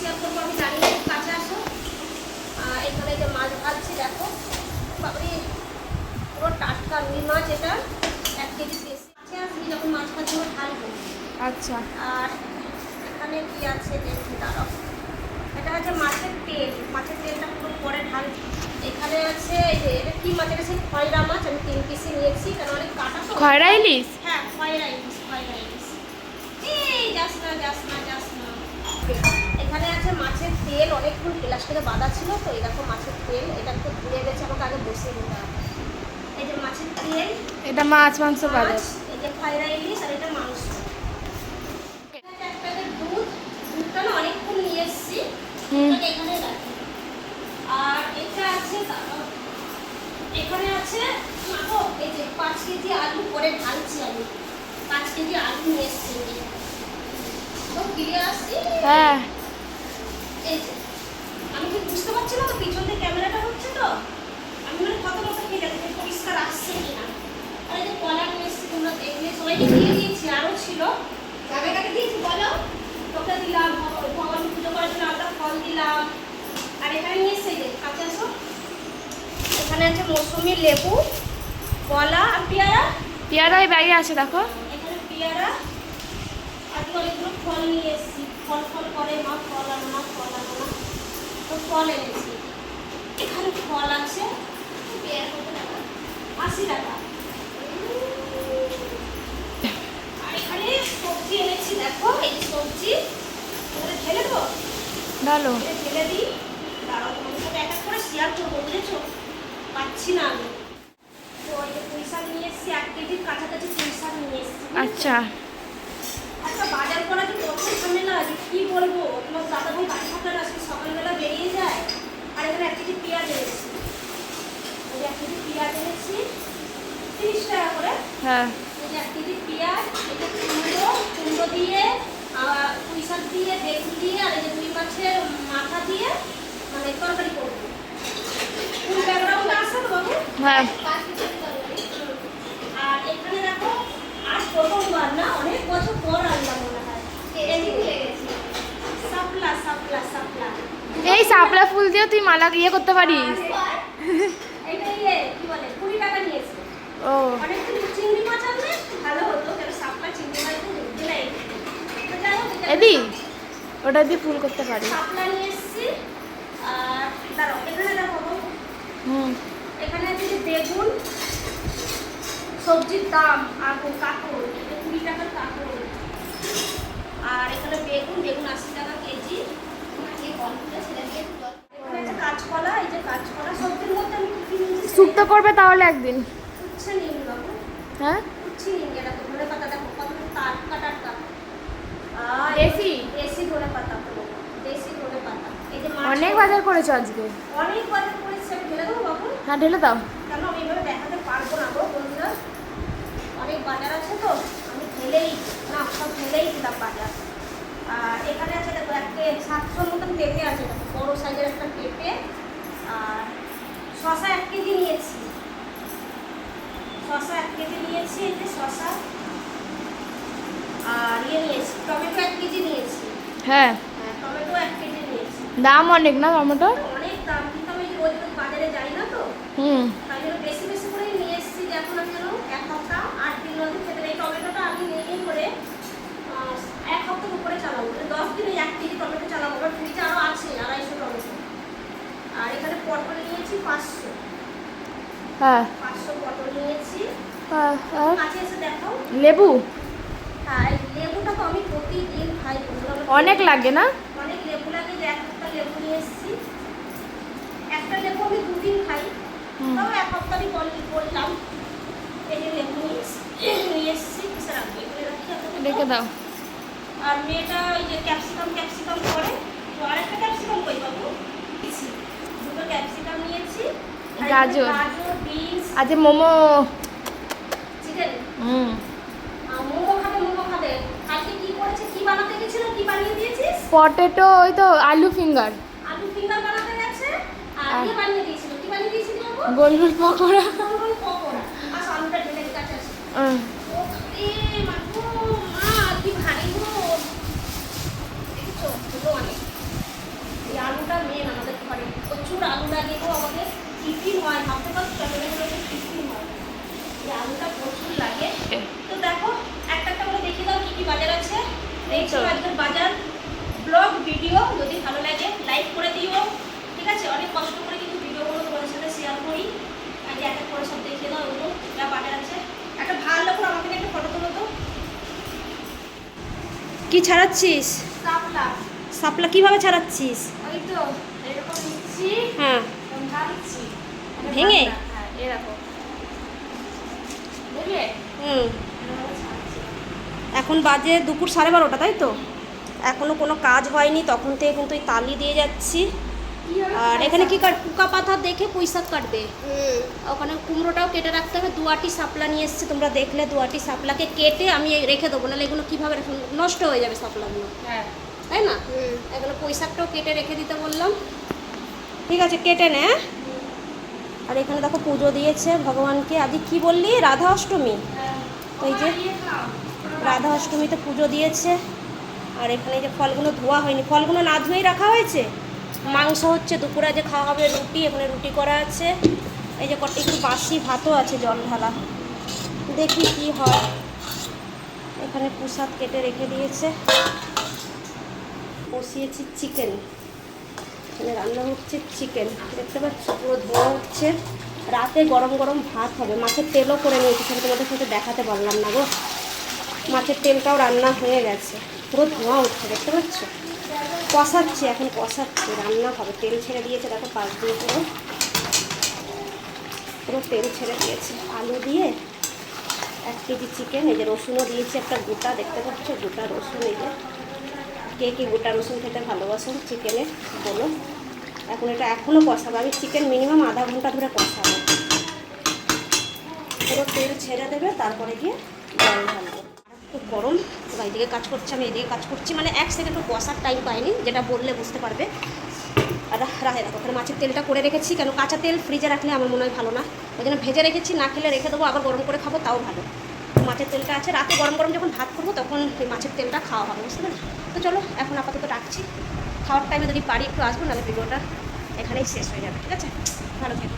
Share করবো আমি জানি না, কাছে আসো। এখানে যে মাছ ভাজছি দেখো, বাবরি পুরো টাটকা রুই মাছ, এটা 1 কেজি বেশি আছে। আসবি যখন মাছ ভাজবো ঢালবো। আচ্ছা, আর এখানে কি আছে দেখি দাঁড়াও, এটা হচ্ছে মাছের তেল, মাছের তেলটা পুরো পরে ঢালবো। এখানে আছে এই যে এটা কি মাছ, এটা সেই খয়রা মাছ, আমি 3 পিসই নিয়েছি কারণ অনেক কাটা তো। খয়রা ইলিশ? হ্যাঁ খয়রা ইলিশ, খয়রা ইলিশ। এই যাস না যাস না যাস না। এখানে আছে মাছের তেল, অনেকক্ষণ প্লাস্টিকে বাঁধা ছিল তো, এই দেখো মাছের তেল, এটা একটু ধুয়ে গেছে, আমাকে আগে বসিয়ে নিতে হবে। এই যে মাছের তেল, এটা মাছ মাংস বাজার। এই যে খয়রা ইলিশ, আর এটা মাংস। এখানে 1 প্যাকেট দুধ, দুধটা না অনেকক্ষণ নিয়ে এসেছি, এটাকে এখানে রাখি। আর এটা আছে দাঁড়াও, এখানে আছে মাখো, এই যে 5 কেজি আলু করে ঢালছি আমি, 5 কেজি আলু নিয়ে এসেছি। তো ক্লিয়ার আসছি? হ্যাঁ। এই যে আমি ঠিক বুঝতে পারছি না তো, পিছন থেকে ক্যামেরাটা হচ্ছে তো, আমি মানে কত মতো খেয়ে দেখি পরিষ্কার আসছে কিনা। আর এই যে কলা নিয়ে এসেছি, তোমরা দেখলে সবাইকে দিয়ে দিয়েছি, আরও ছিল, কাকে কাকে দিয়েছি বলো? তোকে দিলাম, ভগবান পুজো করার জন্য আলাদা ফল দিলাম। আর এখানে নিয়ে এসেছি, যে কাছে আসো, এখানে আছে মৌসুমি লেবু, কলা আর পেয়ারা। পেয়ারা এই ব্যাগে আছে দেখো। এখানে পেয়ারা আর অনেকগুলো ফল নিয়ে এসেছি, ফল ফল করে মা, ফল আনো না, ফল আনো না, তো ফল এনেছি। এখানে ফল আছে, পেয়ারা কত টাকা? 80 টাকা। আর এখানে সবজি এনেছি দেখো, এই সবজি এখানে ঢেলে দেবো, ভালো। ঢেলে দিই। দাঁড়াও তোমাদের সাথে এক এক করে শেয়ার করবো, বুঝেছো? পাচ্ছি না আমি। তো এই যে পুঁই শাক নিয়ে এসেছি, 1 কেজির কাছাকাছি পুঁই শাক নিয়ে এসেছি। আচ্ছা, একটা বাজার করা যে কত ঝামেলা, যে কি বলবো, তোমার দাদা ভাই বাড়ি থাকে না, আজকে সকালবেলা বেরিয়ে যায়। আর এখানে 1 কেজি পেঁয়াজ এনেছি, এই যে 1 কেজি পেঁয়াজ এনেছি 30 টাকা করে। হ্যাঁ। এই যে 1 কেজি পেঁয়াজ, এটা কুমড়ো দিয়ে, পুঁই শাক দিয়ে, বেগুন দিয়ে, আর এই যে রুই মাছের মাথা দিয়ে মানে তরকারি করবো। ফুল ব্যাকগ্রাউন্ড আসছে তো বাবু? হ্যাঁ। 5 কেজি তরকারি। আর এখানে দেখো, আজ প্রথমবার না, অনেক বছর পর আনলাম মনে হয়, এই ভুলে গেছি, সাপলা সাপলা সাপলা। এই শাপলা ফুল দিয়ে তুই মালা ইয়ে করতে পারিস। এটা কি বলে, 20 টাকা নিয়েছে। ও, অনেকদিন চিংড়ি মাছ আনলে ভালো হতো, কেন সাপলা চিংড়ি মাছ দিলে। তো যাই হোক, এদি ওটা দিয়ে ফুল করতে পারিস। সাপলা নিয়ে এসেছি। আর দাঁড়াও, এখানে দেখো, এখানে আছে যে বেগুন, সবজির দাম, আর কাঁকড়, 20 টাকার কাঁকড়। আর এখানে বেগুন 80 টাকা কেজি। এখানে আছে কাঁচকলা, এই যে কাঁচকলা, সবজির মধ্যে আমি কি নিয়েছি? শুক্তো করবে তাহলে একদিন। উচ্ছে নিন বাবু, হ্যাঁ, উচ্ছে নিন। এটা ধনে পাতা দেখো কত টাটকা টাটকা, দেশি দেশি ধনে পাতা, দেশি ধনে পাতা। এই যে অনেক বাজার করেছো আজকে। অনেক বাজার করেছি, আমি ঢেলে দেবো বাবু? হ্যাঁ, ঢেলে দাও। কেন আমি এভাবে দেখাতে পারবো না গো বন্ধুরা, অনেক বাজার আছে তো, আমি ঢেলেই না, সব ঢেলেই দিলাম বাজার। আর এখানে আছে দেখো, 700 মতন পেঁপে আছে, দেখো বড়ো সাইজের একটা পেঁপে। আর শসা 1 কেজি নিয়েছি, শসা 1 কেজি নিয়েছি, এই যে শসা। আর নিয়েছি টমেটো 1 কেজি নিয়েছি। হ্যাঁ, হ্যাঁ টমেটো 1 কেজি নিয়েছি। দাম অনেক না টমেটো? অনেক দাম, কিন্তু আমি রোজ রোজ বাজারে যাই না তো, তাই জন্য বেশি বেশি করেই নিয়ে এসেছি, যে এখন আমি যেন 1 সপ্তাহ 8 দিন মধ্যে খেতে। এই টমেটোটা আমি নিয়ে করে 1 সপ্তাহ উপরে চালাবো, 10 দিনে 1 কেজি টমেটো চালাবো। আমার ফ্রিজে আরও আছে 250 টমেটো। আর এখানে পটল নিয়েছি 500। হ্যাঁ। 500 পটল নিয়েছি। আর কাছে এসে দেখো, লেবু হ্যাঁ এই লেবুটা তো আমি প্রতিদিন খাই বন্ধুরা, অনেক লাগে না? অনেক লেবু লাগে, যে 1 সপ্তাহ লেবু নিয়ে এসেছি। একটা লেবু আমি 2 দিন খাই, তাও 1 সপ্তাহই করলাম। এই যে লেবু নিয়ে এসেছি, কিসে রাখবো, এগুলো রাখি রেখে দাও। আর মেয়েটা ওই যে ক্যাপসিকাম করে, তো আরেকটা ক্যাপসিকাম কই পাবো? দুটো ক্যাপসিকাম নিয়েছি, গাজর, বিনস, আজ মোমো, চিকেন। মোমো খাবে। কালকে কি করেছে, কি বানাতে গেছিল, কি বানিয়ে দিয়েছিস? পটেটো, ওই তো আলু ফিঙ্গার। আলু ফিঙ্গার বানাতে গেছে, আর কি বানিয়ে দিয়েছিল, কি বানিয়ে দিয়েছিল বাবু? গোল গোল পকোড়া। গোল পকোড়া। আচ্ছা আলুটা ঢেলে কাছে আছে। ও রে মাগো, মা কি ভারী গো, দেখছো ছোট অনেক। আলুটা মেন আমাদের ঘরে, প্রচুর আলু লাগে গো আমাদের, টিফিন হয়, ভাবতে পারছো আমাদের টিফিন হয়, এই আলুটা প্রচুর লাগে। তো দেখো একটা একটা করে দেখিয়ে দাও কি কি বাজার আছে। এই তো আজকের বাজার ব্লগ ভিডিও, যদি ভালো লাগে লাইক করে দিও, ঠিক আছে? অনেক কষ্ট করে কিন্তু ভিডিওগুলো তোমাদের সাথে শেয়ার করি, আগে এক এক করে সব দেখিয়ে দাও ওগুলো যা বাজার আছে। একটা ভালো করে আমাকে একটা ফটো তুলো তো। কি ছাড়াচ্ছিস? শাপলা। শাপলা কিভাবে ছাড়াচ্ছিস? ওই তো এরকম নিচ্ছি, হ্যাঁ, ঢালছি ভেঙে? হ্যাঁ এরকম বুঝলে, হুম। এরকম ছাড়ছি। এখন বাজে দুপুর 12:30, তাই তো? এখনো কোনো কাজ হয়নি, তখন থেকে কিন্তু এই তালি দিয়ে যাচ্ছি। আর এখানে কি পোকা পাতা দেখে পুঁইশাক কাটবে, ওখানে কুমড়োটাও কেটে রাখতে হবে। 2 শাপলা নিয়ে এসেছি, তোমরা দেখলে 2 শাপলাকে কেটে আমি রেখে দেবো, নাহলে এগুলো কীভাবে নষ্ট হয়ে যাবে শাপলাগুলো, হ্যাঁ তাই না? এগুলো পুঁইশাকটাও কেটে রেখে দিতে বললাম, ঠিক আছে? কেটে নে। আর এখানে দেখো পুজো দিয়েছে ভগবানকে। আজকে কি বললি? রাধা অষ্টমী। ওই যে রাধা অষ্টমীতে পুজো দিয়েছে। আর এখানে যে ফলগুলো ধোয়া হয়নি, ফলগুলো না ধুয়েই রাখা হয়েছে। মাংস হচ্ছে, দুপুরে যে খাওয়া হবে রুটি, এখানে রুটি করা আছে। এই যে একটু বাসি ভাতও আছে জল ঢালা, দেখি কি হয়। এখানে প্রসাদ কেটে রেখে দিয়েছে, বসিয়েছি চিকেন, এখানে রান্না হচ্ছে চিকেন, দেখতে পাচ্ছ পুরো ধোয়া হচ্ছে। রাতে গরম গরম ভাত হবে, মাছের তেলও করে নিয়েছি, সেটা তোমাদের সাথে দেখাতে পারলাম না গো। মাছের তেলটাও রান্না হয়ে গেছে, পুরো ধোঁয়া উঠছে, দেখতে পাচ্ছ? কষাচ্ছি, এখন কষাচ্ছি, রান্না হবে। তেল ছেড়ে দিয়েছে, দেখো পাশ দিয়ে পুরো পুরো তেল ছেড়ে দিয়েছে। আলু দিয়ে 1 কেজি চিকেন, এই যে রসুনও দিয়েছি একটা গোটা, দেখতে পাচ্ছ গোটা রসুন। এই যে কে কে গোটা রসুন খেতে ভালোবাসেন চিকেনে বলো। এখন এটা এখনও কষাবো, আমি চিকেন মিনিমাম আধা ঘন্টা ধরে কষাবো। পুরো তেল ছেড়ে দেবে, তারপরে গিয়ে জল ঢালবো। খুব গরম, এইদিকে কাজ করছি আমি, এদিকে কাজ করছি, মানে 1 সেকেন্ডও কষার টাইম পাইনি, যেটা বললে বুঝতে পারবে। আর রাখে রাখো, ওখানে মাছের তেলটা করে রেখেছি, কেন কাঁচা তেল ফ্রিজে রাখলে আমার মনে হয় ভালো না, ওই জন্য ভেজে রেখেছি। না খেলে রেখে দেবো, আবার গরম করে খাবো, তাও ভালো। মাছের তেলটা আছে, রাতে গরম গরম যখন ভাত করবো তখন ওই মাছের তেলটা খাওয়া হবে, বুঝতে পারছো? তো চলো এখন আপাতত রাখছি, খাওয়ার টাইমে যদি পারি একটু আসবো, নাহলে ভিডিওটা এখানেই শেষ হয়ে যাবে, ঠিক আছে? ভালো থাকবে।